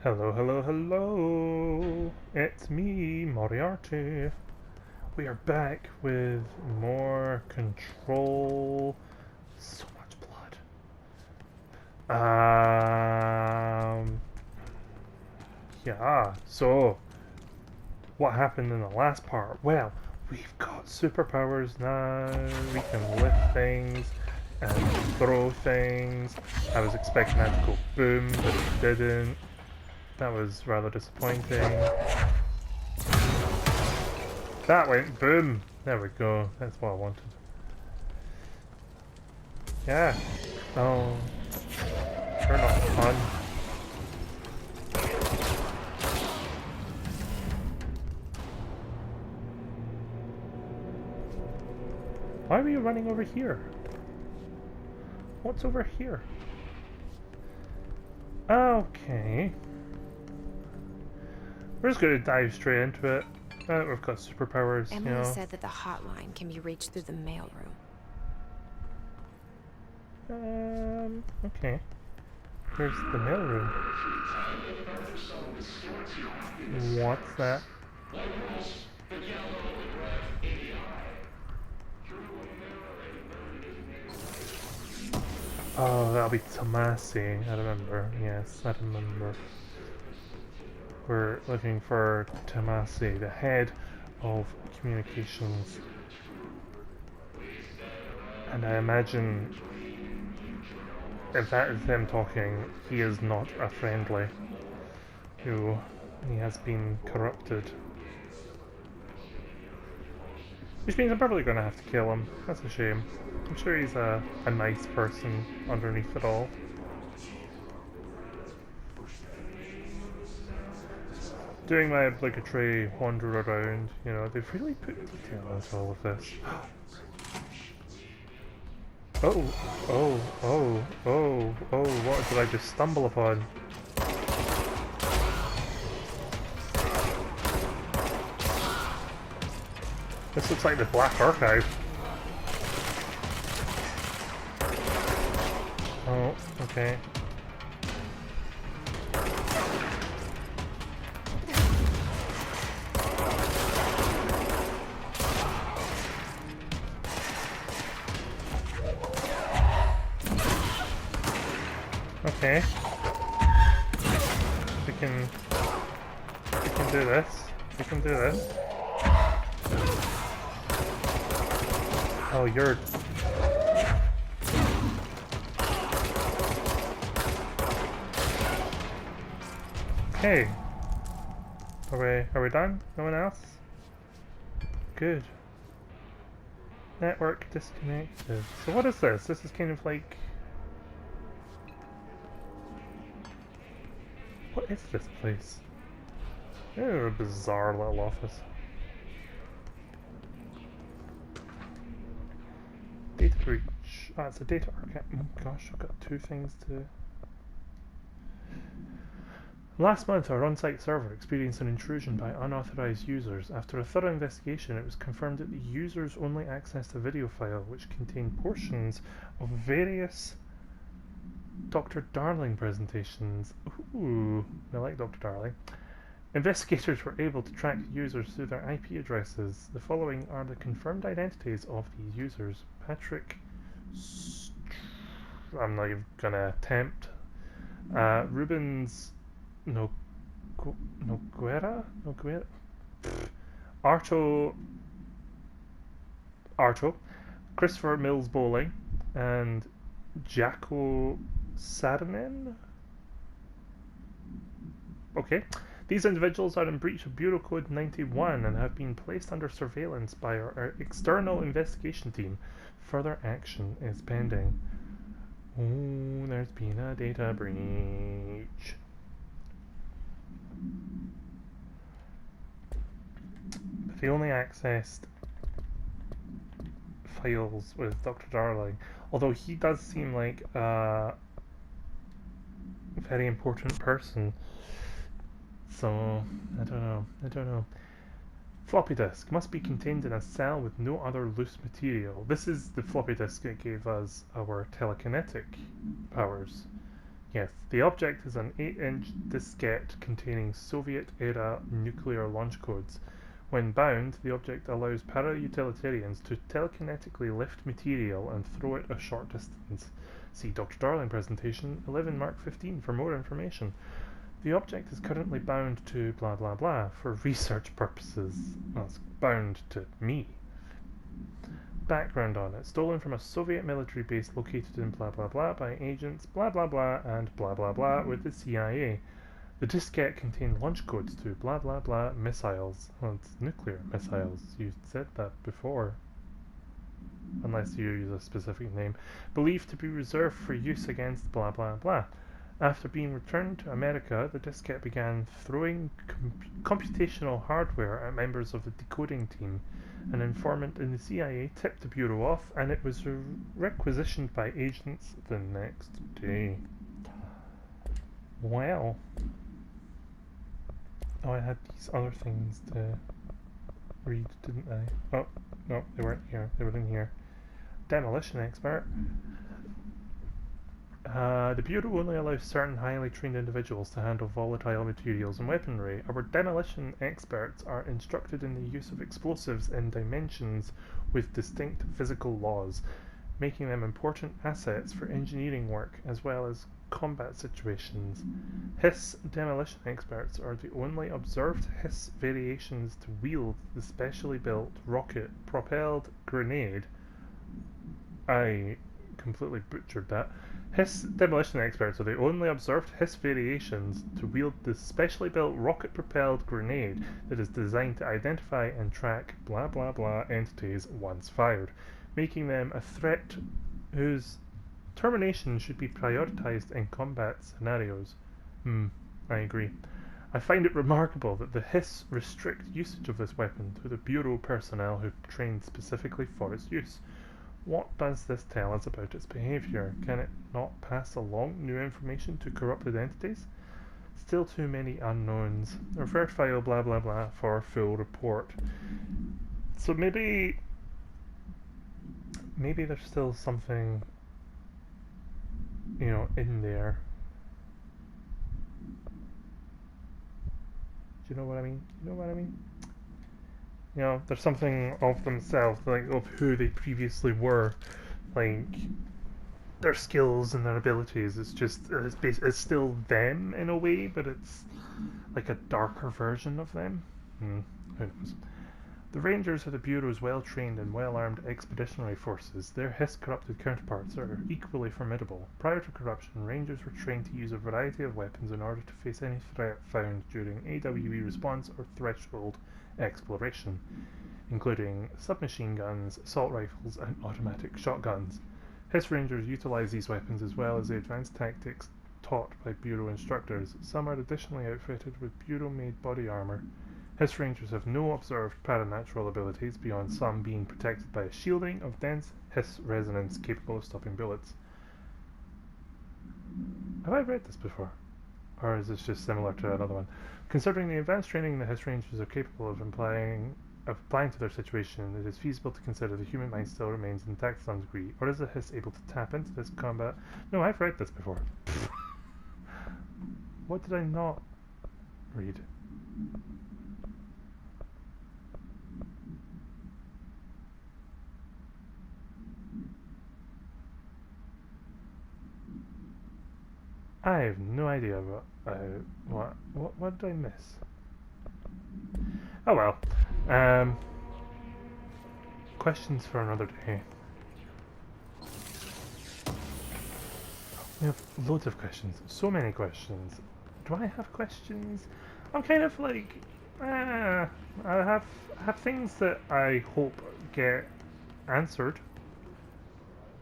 Hello, hello, hello! It's me, Moriarty. We are back with more control. So much blood. Yeah, so what happened in the last part? Well, we've got superpowers now. We can lift things and throw things. I was expecting that to go boom, but it didn't. That was rather disappointing. That went boom! There we go. That's what I wanted. Yeah. Oh. You're not fun. Why are you running over here? What's over here? Okay. We're just gonna dive straight into it. We've got superpowers, Emily said that the hotline can be reached through the mailroom. Okay. Here's the mailroom. What's that? Oh, that'll be Tomasi. I remember. Yes, I remember. We're looking for Tomasi, the head of communications. And I imagine if that is them talking, he is not a friendly. Who he has been corrupted. Which means I'm probably going to have to kill him. That's a shame. I'm sure he's a nice person underneath it all. Doing my obligatory wander around, you know, they've really put detail into all of this. Oh, what did I just stumble upon? This looks like the Black Archive. Oh, okay. Okay. We can do this. We can do this. Oh, you're... Okay. Are we done? No one else? Good. Network disconnected. So what is this? This is kind of like... What is this place? Oh, a bizarre little office. Data breach. Ah, it's a data archive. Oh gosh, I've got two things to... Last month, our on-site server experienced an intrusion by unauthorized users. After a thorough investigation, it was confirmed that the users only accessed a video file which contained portions of various Dr. Darling presentations. Ooh, I like Dr. Darling. Investigators were able to track users through their IP addresses. The following are the confirmed identities of these users. Patrick... I'm not even gonna attempt. Rubens... Noguera? Arto... Christopher Mills Bowling, and Jacko Saarinen? Okay. These individuals are in breach of Bureau Code 91 and have been placed under surveillance by our external investigation team. Further action is pending. Oh, there's been a data breach. But they only accessed files with Dr. Darling, although he does seem like a very important person. So, I don't know. Floppy disk must be contained in a cell with no other loose material. This is the floppy disk that gave us our telekinetic powers. Yes, the object is an 8-inch diskette containing Soviet-era nuclear launch codes. When bound, the object allows para-utilitarians to telekinetically lift material and throw it a short distance. See Dr. Darling presentation 11 Mark 15 for more information. The object is currently bound to blah blah blah for research purposes. Well, it's bound to me. Background on it. Stolen from a Soviet military base located in blah blah blah by agents blah blah blah and blah blah blah with the CIA. The diskette contained launch codes to blah blah blah missiles. Well, it's nuclear missiles. You said that before. Unless you use a specific name. Believed to be reserved for use against blah blah blah. After being returned to America, the diskette began throwing computational hardware at members of the decoding team. An informant in the CIA tipped the Bureau off, and it was requisitioned by agents the next day. Well. Oh, I had these other things to read, didn't I? Oh, no, they weren't here. They were in here. Demolition expert. The Bureau only allows certain highly trained individuals to handle volatile materials and weaponry. Our demolition experts are instructed in the use of explosives in dimensions with distinct physical laws, making them important assets for engineering work as well as combat situations. Hiss demolition experts are the only observed Hiss variations to wield the specially built rocket-propelled grenade. I completely butchered that. Hiss demolition experts are the only observed Hiss variations to wield the specially built rocket-propelled grenade that is designed to identify and track blah blah blah entities once fired, making them a threat whose termination should be prioritized in combat scenarios. I agree. I find it remarkable that the Hiss restrict usage of this weapon to the Bureau personnel who trained specifically for its use. What does this tell us about its behaviour? Can it not pass along new information to corrupted entities? Still too many unknowns. Refer to file blah blah blah for full report. So maybe there's still something, you know, in there. Do you know what I mean? You know what I mean? You know, there's something of themselves, like of who they previously were, like their skills and their abilities. It's just it's still them in a way, but it's like a darker version of them. Who knows? The Rangers are the Bureau's well-trained and well-armed expeditionary forces. Their Hiss-corrupted counterparts are equally formidable. Prior to corruption, Rangers were trained to use a variety of weapons in order to face any threat found during AWE response or threshold exploration, including submachine guns, assault rifles, and automatic shotguns. Hiss Rangers utilize these weapons as well as the advanced tactics taught by Bureau instructors. Some are additionally outfitted with Bureau-made body armor. Hiss Rangers have no observed paranatural abilities beyond some being protected by a shielding of dense Hiss resonance capable of stopping bullets. Have I read this before? Or is this just similar to another one? Considering the advanced training the Hiss Rangers are capable of applying to their situation, it is feasible to consider the human mind still remains intact to some degree. Or is the Hiss able to tap into this combat? No, I've read this before. What did I not read? I have no idea what did I miss? Oh well. Questions for another day. We have loads of questions. So many questions. Do I have questions? I'm kind of like, I have things that I hope get answered.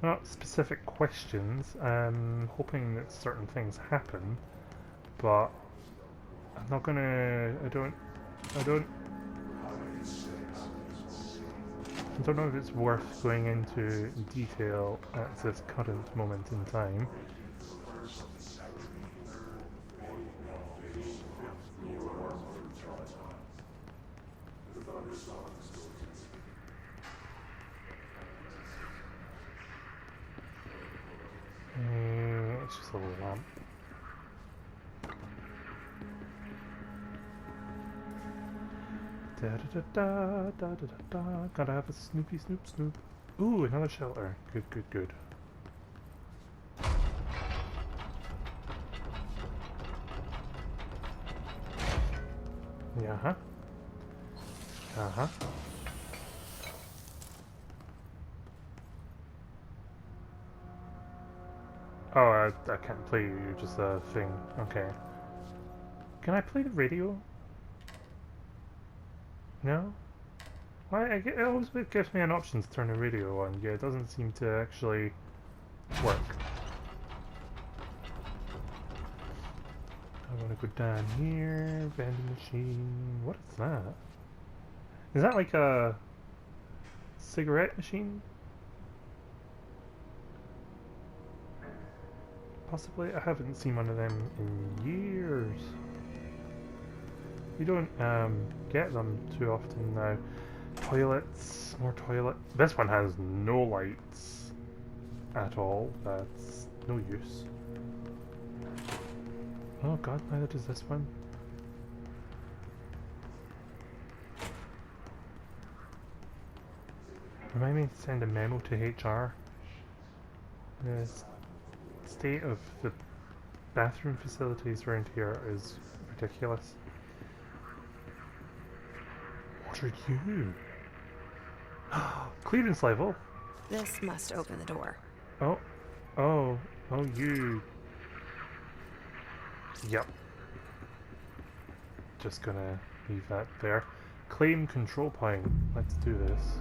Not specific questions. I'm hoping that certain things happen, but I'm not gonna. I don't know if it's worth going into detail at this current moment in time. It's just a little lamp. Da da da da da da da da. Gotta have a Snoopy Snoop Snoop. Ooh, another shelter. Good, good, good. Yeah, huh? Uh-huh. Oh, I can't play you, you're just a thing. Okay. Can I play the radio? No? Why? It always gives me an option to turn the radio on. Yeah, it doesn't seem to actually work. I want to go down here. Vending machine. What is that? Is that like a cigarette machine? Possibly. I haven't seen one of them in years. You don't get them too often now. Toilets, more toilet. This one has no lights at all. That's no use. Oh god, neither does this one. Remind me to send a memo to HR. The state of the bathroom facilities around here is ridiculous. What are you? Clearance level. This must open the door. Oh, you. Yep. Just gonna leave that there. Claim control point. Let's do this.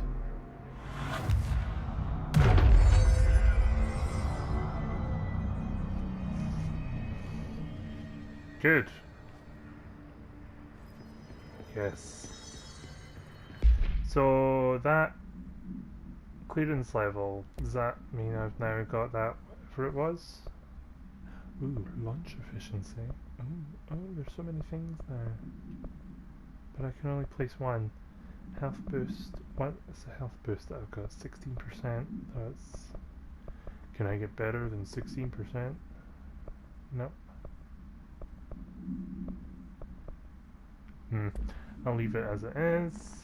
Good. Yes. So that clearance level, does that mean I've now got that whatever it was? Ooh, launch efficiency. Oh, there's so many things now. But I can only place one. Health boost. What is the health boost that I've got? 16%. That's... Can I get better than 16%? Nope. I'll leave it as it is.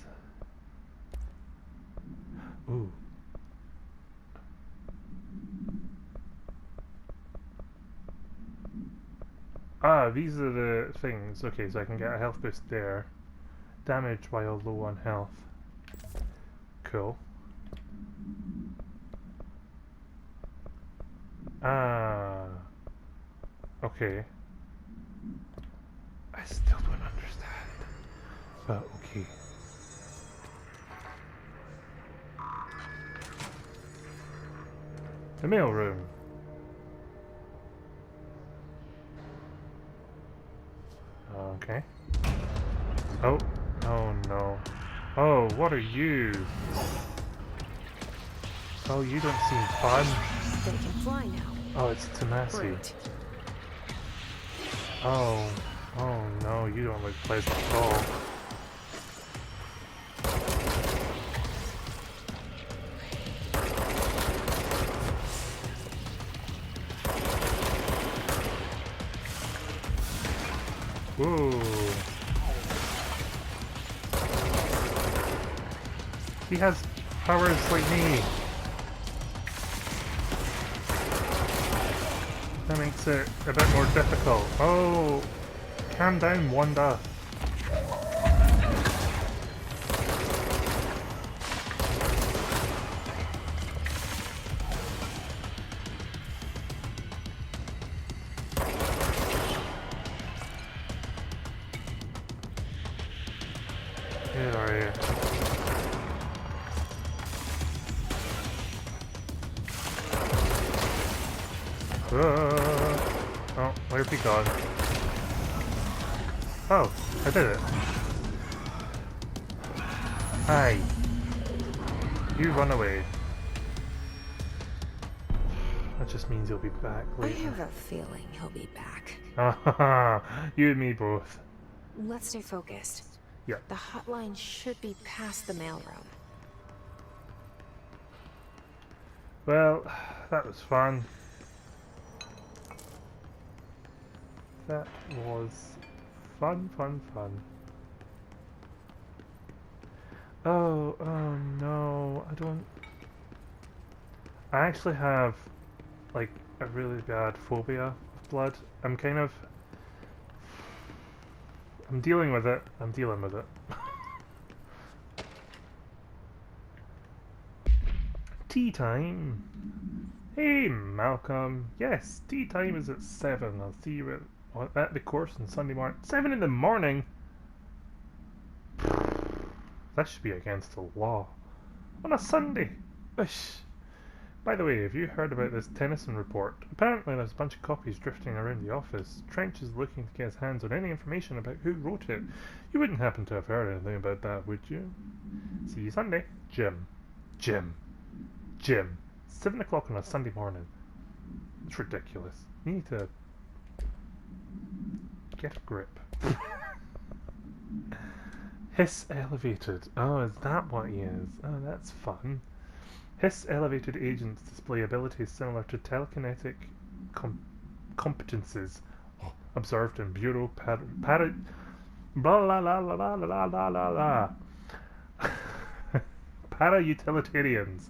Ooh. Ah, these are the things. Okay, so I can get a health boost there. Damage while low on health. Cool. Ah. Okay. I still don't understand. But okay. The mail room. Okay. Oh. Oh no. Oh, what are you? Oh, you don't seem fun. They can fly now. Oh, it's Tomasi. Great. Oh. Oh no, you don't look pleasant at all. Whoa. He has powers like me. That makes it a bit more difficult. Oh, calm down, Wanda. Where are you? Oh, where'd he gone? Oh, I did it. Hi. You run away. That just means he'll be back later. I have a feeling he'll be back. You and me both. Let's stay focused. Yeah. The hotline should be past the mailroom. Well, that was fun. That was fun. Oh no, I don't... I actually have, like, a really bad phobia of blood. I'm kind of... I'm dealing with it. I'm dealing with it. Tea time! Hey, Malcolm. Yes, tea time is at 7. I'll see you at the course on Sunday morning. 7 in the morning? That should be against the law. On a Sunday! Ush. By the way, have you heard about this Tennyson report? Apparently there's a bunch of copies drifting around the office. Trench is looking to get his hands on any information about who wrote it. You wouldn't happen to have heard anything about that, would you? See you Sunday. Jim. Jim. Jim. 7 o'clock on a Sunday morning. It's ridiculous. You need to get a grip. Hiss elevated. Oh, is that what he is? Oh, that's fun. Hiss elevated agents display abilities similar to telekinetic competences observed in Bureau blah la la la la la la la la. Para-utilitarians.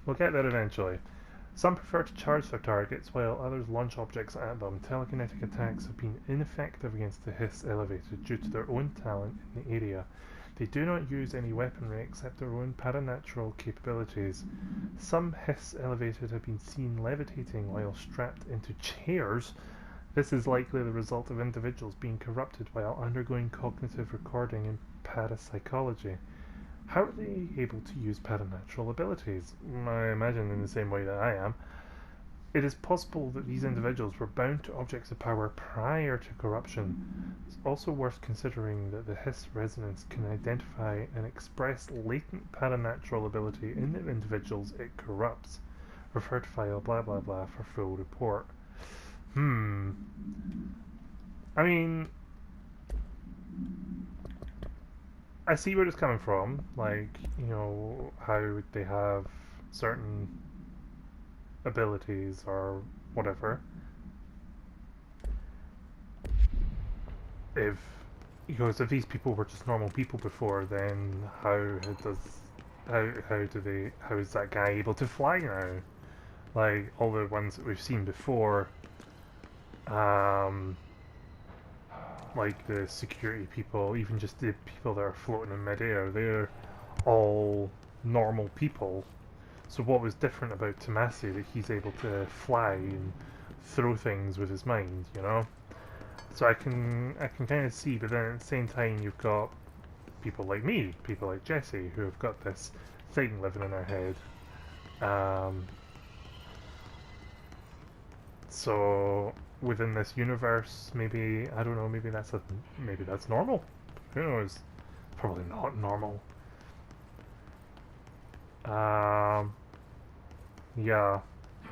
We'll get there eventually. Some prefer to charge their targets while others launch objects at them. Telekinetic attacks have been ineffective against the Hiss elevated due to their own talent in the area. They do not use any weaponry except their own paranatural capabilities. Some Hiss elevated have been seen levitating while strapped into chairs. This is likely the result of individuals being corrupted while undergoing cognitive recording in parapsychology. How are they able to use paranatural abilities? I imagine in the same way that I am. It is possible that these individuals were bound to objects of power prior to corruption. It's also worth considering that the Hiss resonance can identify and express latent paranatural ability in the individuals it corrupts. Refer to file blah blah blah for full report. I mean, I see where it's coming from. Like, you know, how they have certain abilities or whatever. If because if these people were just normal people before, then how is that guy able to fly now? Like all the ones that we've seen before, like the security people, even just the people that are floating in midair, they're all normal people. So what was different about Tomasi that he's able to fly and throw things with his mind, you know? So I can kind of see, but then at the same time you've got people like me, people like Jesse, who have got this thing living in their head. So within this universe, maybe I don't know, maybe that's normal. Who knows? Probably not normal. Yeah.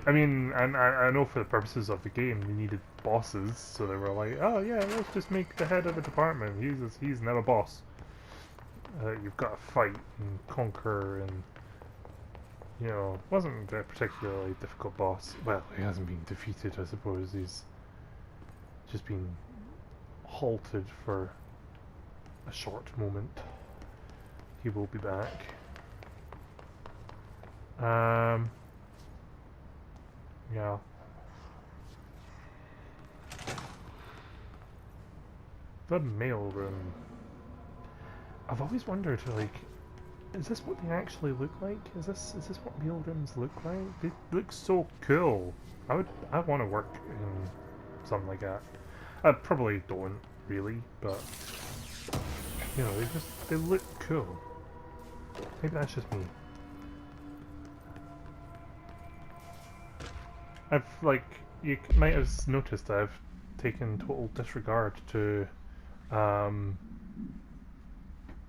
I mean, and I know for the purposes of the game, you needed bosses, so they were like, oh yeah, let's just make the head of the department. He's never boss. You've got to fight and conquer, and you know, wasn't a particularly difficult boss. Well, he hasn't been defeated, I suppose. He's just been halted for a short moment. He will be back. Yeah. The mailroom. I've always wondered, like, is this what they actually look like? Is this what mailrooms look like? They look so cool. I want to work in something like that. I probably don't really, but you know, they look cool. Maybe that's just me. I've, like, you might have noticed I've taken total disregard to, you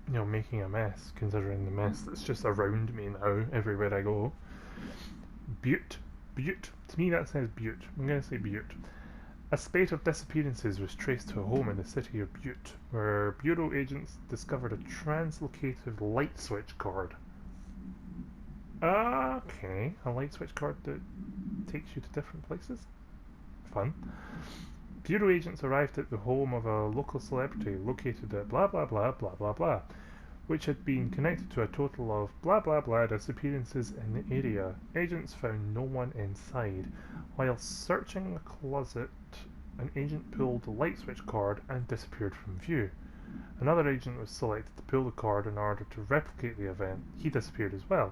know, making a mess, considering the mess that's just around me now, everywhere I go. Butte. To me that says Butte. I'm going to say Butte. A spate of disappearances was traced to a home in the city of Butte, where Bureau agents discovered a translocative light switch cord. Okay, a light switch cord that takes you to different places. Fun. Bureau agents arrived at the home of a local celebrity located at blah blah blah blah blah blah. which had been connected to a total of blah blah blah disappearances in the area. Agents found no one inside. While searching the closet, an agent pulled the light switch cord and disappeared from view. Another agent was selected to pull the cord in order to replicate the event. He disappeared as well.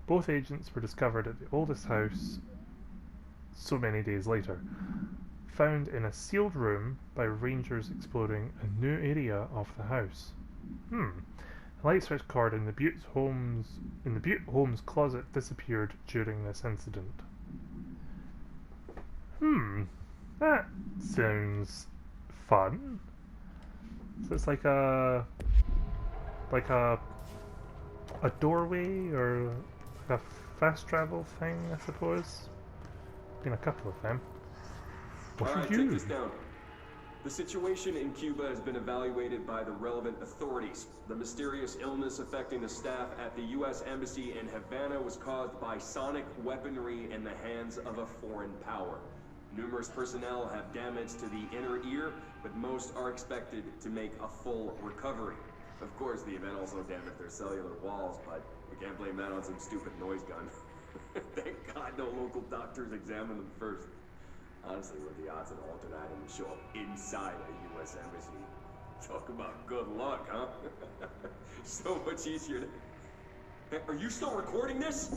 Both agents were discovered at the oldest house so many days later, found in a sealed room by rangers exploring a new area of the house. The light switch cord in the Butte Homes closet disappeared during this incident. That sounds fun. So it's like a doorway or like a fast travel thing, I suppose. Been a couple of them. What Alright, should you take this down. The situation in Cuba has been evaluated by the relevant authorities. The mysterious illness affecting the staff at the U.S. Embassy in Havana was caused by sonic weaponry in the hands of a foreign power. Numerous personnel have damage to the inner ear, but most are expected to make a full recovery. Of course, the event also damaged their cellular walls, but we can't blame that on some stupid noise gun. Thank God no local doctors examined them first. Honestly, what are the odds an alternate item would show up inside a U.S. Embassy? Talk about good luck, huh? So much easier to... Hey, are you still recording this?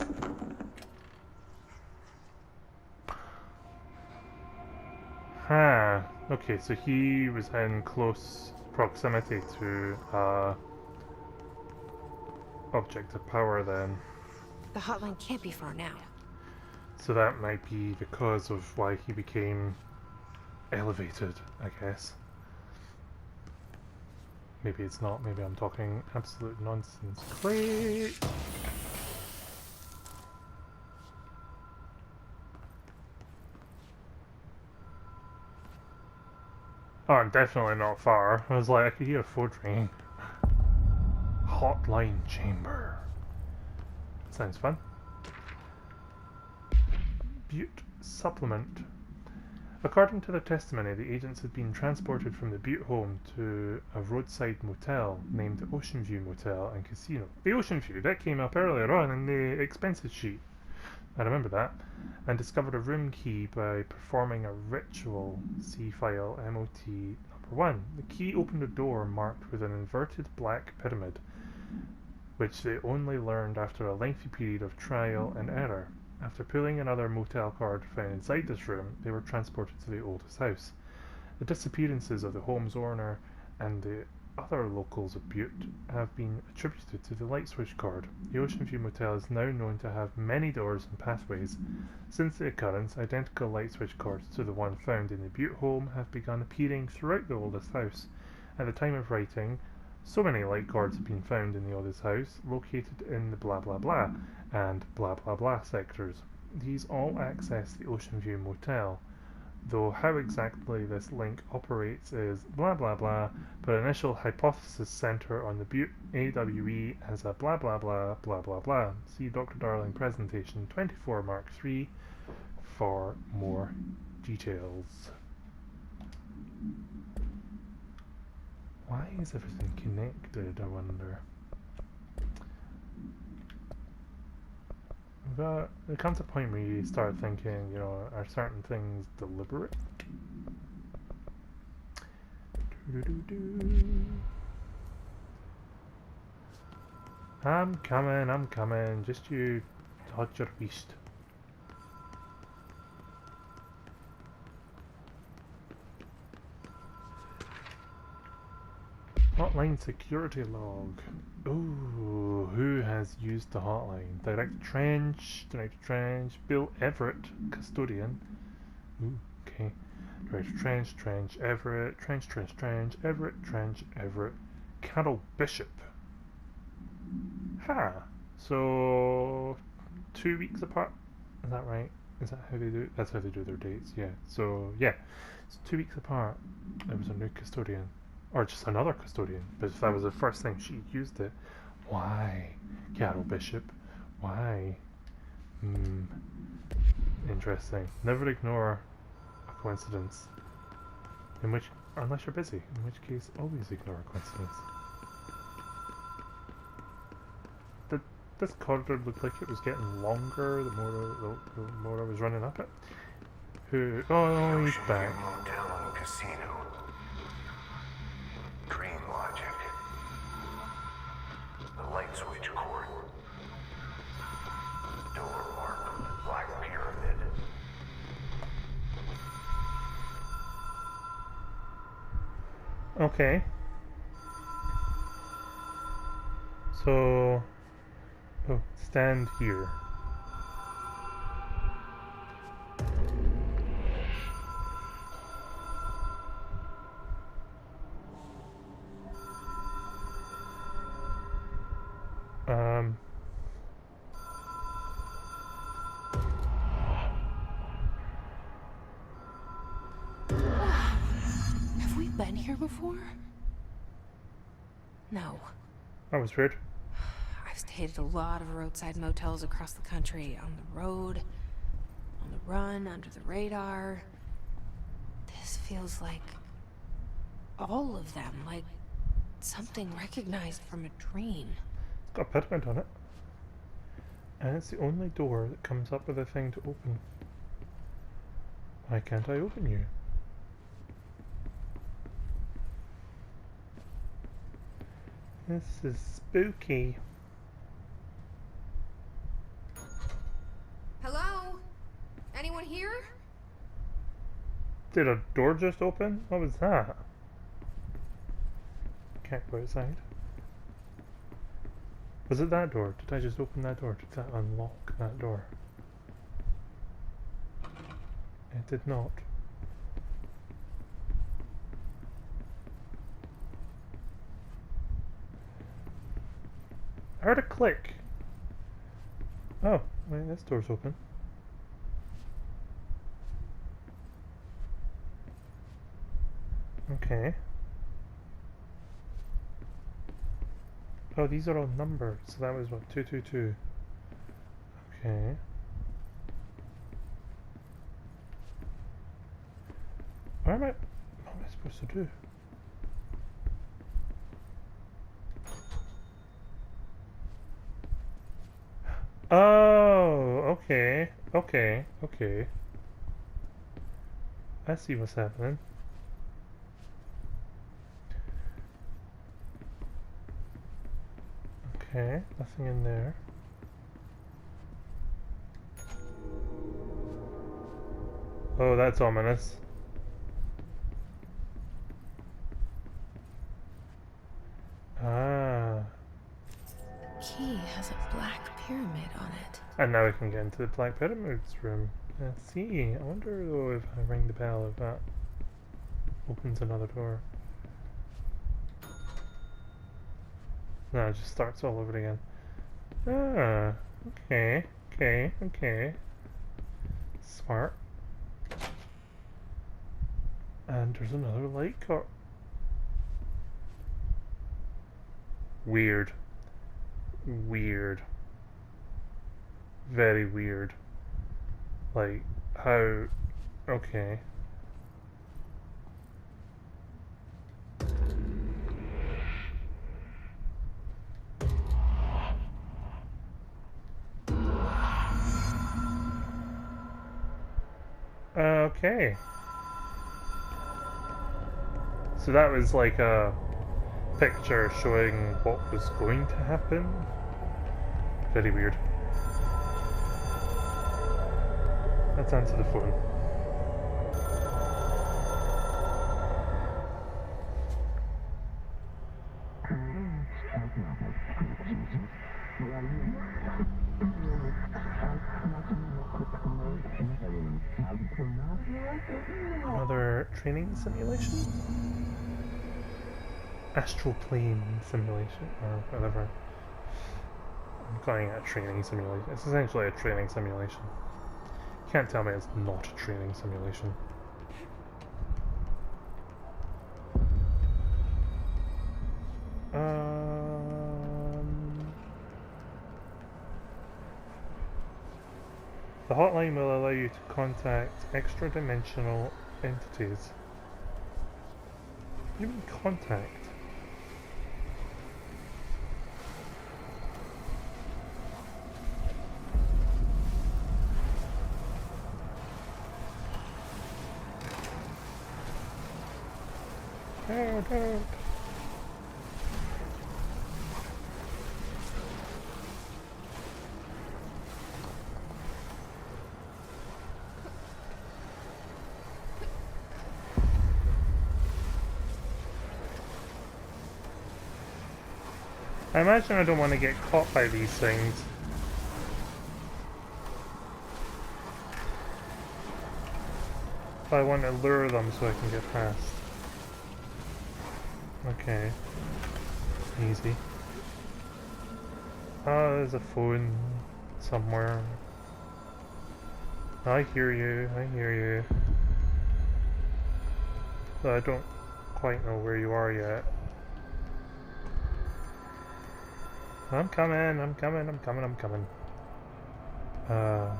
Okay, so he was in close proximity to object of power then. The hotline can't be far now. So that might be the cause of why he became elevated, I guess. Maybe it's not, maybe I'm talking absolute nonsense. Great! Oh, I'm definitely not far. I was like, I could hear a phone ringing. Hotline chamber. Sounds fun. Butte supplement. According to their testimony, the agents had been transported from the Butte home to a roadside motel named the Ocean View Motel and Casino. The Ocean View, that came up earlier on in the expenses sheet. I remember that. And discovered a room key by performing a ritual. See file MOT number 1. The key opened a door marked with an inverted black pyramid, which they only learned after a lengthy period of trial and error. After pulling another motel card found inside this room, they were transported to the oldest house. The disappearances of the home's owner and the other locals of Butte have been attributed to the light switch cord. The Ocean View Motel is now known to have many doors and pathways. Since the occurrence, identical light switch cords to the one found in the Butte home have begun appearing throughout the oldest house. At the time of writing, so many light cords have been found in the oldest house, located in the blah blah blah and blah blah blah sectors. These all access the Ocean View Motel, though how exactly this link operates is blah blah blah, but initial hypothesis center on the Butte AWE as a blah blah blah blah blah blah. See Dr. Darling presentation 24 Mark 3 for more details. Why is everything connected, I wonder? But there comes a point where you start thinking, you know, are certain things deliberate? I'm coming, just you hold your beast. Hotline security log. Ooh, who has used the hotline? Direct Trench, Bill Everett, custodian. Ooh, okay. Direct Trench, Everett, Everett, Carol Bishop. So 2 weeks apart. Is that right? Is that how they do it? That's how they do their dates, yeah. So yeah, it's 2 weeks apart. There was a new custodian. Or just another custodian, but if that was the first time she used it, why? Carol Bishop, why? Interesting. Never ignore a coincidence. Unless you're busy, in which case always ignore a coincidence. This corridor looked like it was getting longer the more I was running up it. Oh, he's back. Motel and casino. Dream logic. The light switch cord. Door marked with the Black Pyramid. Okay. So, stand here. Have we been here before? No. That was weird. I've stayed at a lot of roadside motels across the country, on the road, on the run, under the radar. This feels like all of them, like something recognized from a dream. It's got a pyramid on it. And it's the only door that comes up with a thing to open. Why can't I open you? This is spooky. Hello? Anyone here? Did a door just open? What was that? Can't go outside. Was it that door? Did I just open that door? Did that unlock that door? It did not. I heard a click. Oh, wait, this door's open. Okay. Oh, these are all numbered, so that was what, 222. Okay. What am I supposed to do? Oh, okay, okay, okay. I see what's happening. Okay, nothing in there. Oh, that's ominous. Ah. Key has a black pyramid on it. And now we can get into the Black Pyramid's room. Let's see. I wonder though if I ring the bell if that opens another door. No, it just starts all over again. Ah, okay, okay, okay. Smart. And there's another light cut. Weird. Weird. Very weird. Like, how... Okay. Okay. So that was like a picture showing what was going to happen. Very weird. Let's answer the phone. Another training simulation? Astral plane simulation, or whatever. I'm calling it a training simulation. It's essentially a training simulation. You can't tell me it's not a training simulation. The hotline will allow you to contact extra-dimensional entities. What do you mean contact? No, don't. I imagine I don't want to get caught by these things. But I want to lure them so I can get past. Okay. Easy. Oh, there's a phone somewhere. I hear you, I hear you. But I don't quite know where you are yet. I'm coming, I'm coming, I'm coming, I'm coming. Well,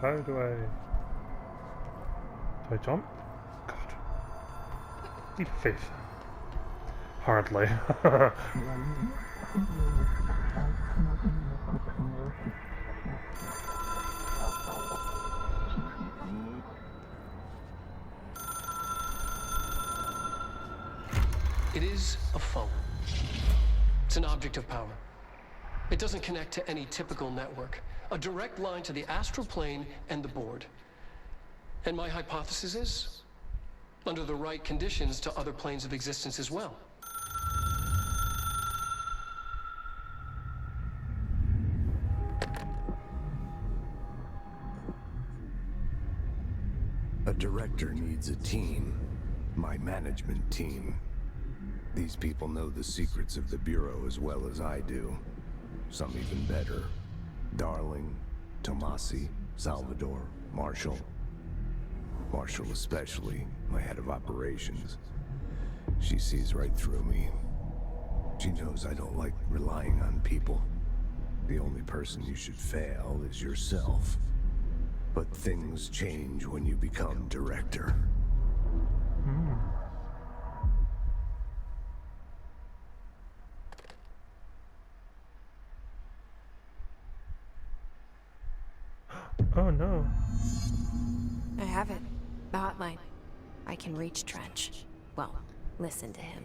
how do I... Do I jump? God. Deep faith. Hardly. It is a phone. It's an object of power. It doesn't connect to any typical network. A direct line to the astral plane and the board. And my hypothesis is, under the right conditions, to other planes of existence as well. A director needs a team. My management team. These people know the secrets of the Bureau as well as I do. Some even better. Darling, Tomasi, Salvador, Marshall. Marshall especially, my head of operations. She sees right through me. She knows I don't like relying on people. The only person you should fail is yourself. But things change when you become director. Oh no. I have it. The hotline. I can reach Trench. Well, listen to him.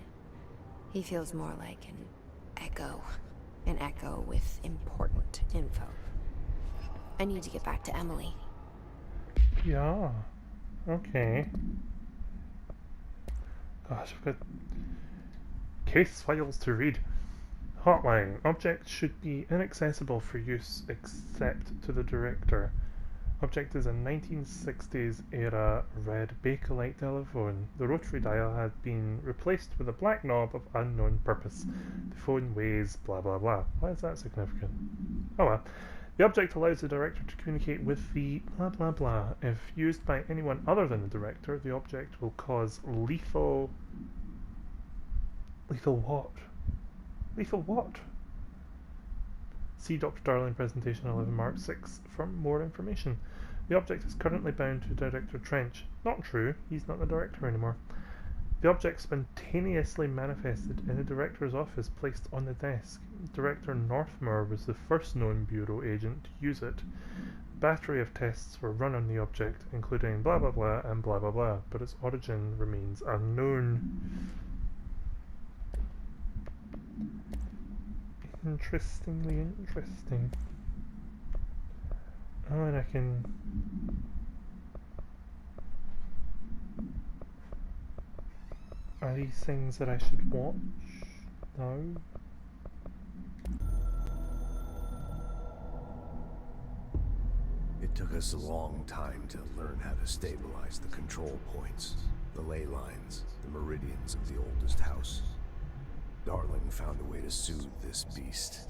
He feels more like an echo. An echo with important info. I need to get back to Emily. Yeah. Okay. Gosh, I've got case files to read. Hotline. Objects should be inaccessible for use except to the director. Object is a 1960s era red Bakelite telephone. The rotary dial had been replaced with a black knob of unknown purpose. The phone weighs blah blah blah. Why is that significant? Oh well. The object allows the director to communicate with the blah blah blah. If used by anyone other than the director, the object will cause lethal... Lethal what? Lethal what? See Dr. Darling presentation 11 Mark 6 for more information. The object is currently bound to Director Trench. Not true, he's not the director anymore. The object spontaneously manifested in the director's office placed on the desk. Director Northmore was the first known Bureau agent to use it. A battery of tests were run on the object, including blah blah blah and blah blah blah, but its origin remains unknown. Interestingly interesting. Oh, and I can... Are these things that I should watch? No. It took us a long time to learn how to stabilize the control points, the ley lines, the meridians of the oldest house. Darling found a way to soothe this beast.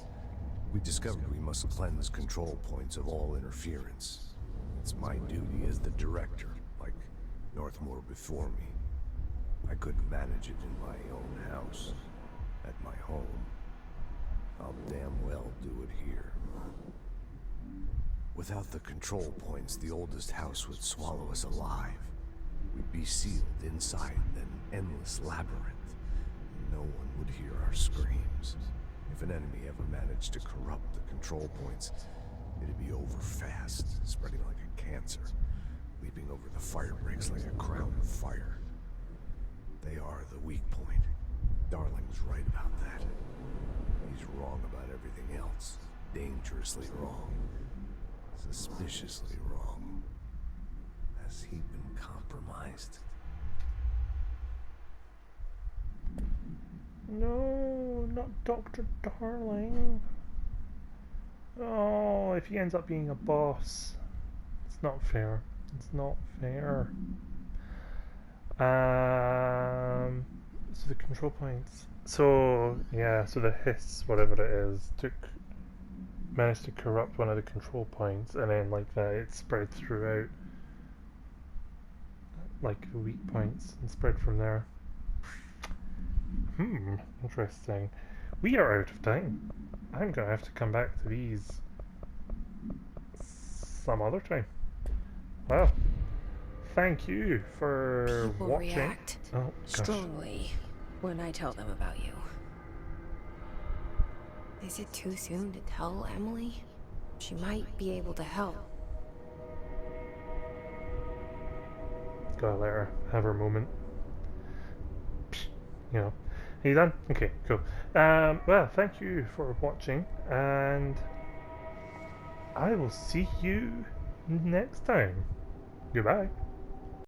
We discovered we must cleanse control points of all interference. It's my duty as the director, like Northmore before me. I couldn't manage it in my own house, at my home. I'll damn well do it here. Without the control points, the oldest house would swallow us alive. We'd be sealed inside an endless labyrinth. No one would hear our screams. If an enemy ever managed to corrupt the control points, it'd be over fast, spreading like a cancer, leaping over the fire breaks like a crown of fire. They are the weak point. Darling was right about that. He's wrong about everything else. Dangerously wrong. Suspiciously wrong. Has he been compromised? No, not Dr. Darling. Oh, if he ends up being a boss, it's not fair. It's not fair. So the control points. So yeah, so the hiss, whatever it is, managed to corrupt one of the control points, and then like that, it spread throughout, like the weak points, and spread from there. Interesting. We are out of time. I'm gonna have to come back to these some other time. Well, thank you for People watching. react Oh, gosh. strongly when I tell them about you. Is it too soon to tell Emily? She might be able to help. Gotta let her have her moment. You know. Are you done? Okay, cool. Well, thank you for watching, and I will see you next time. Goodbye.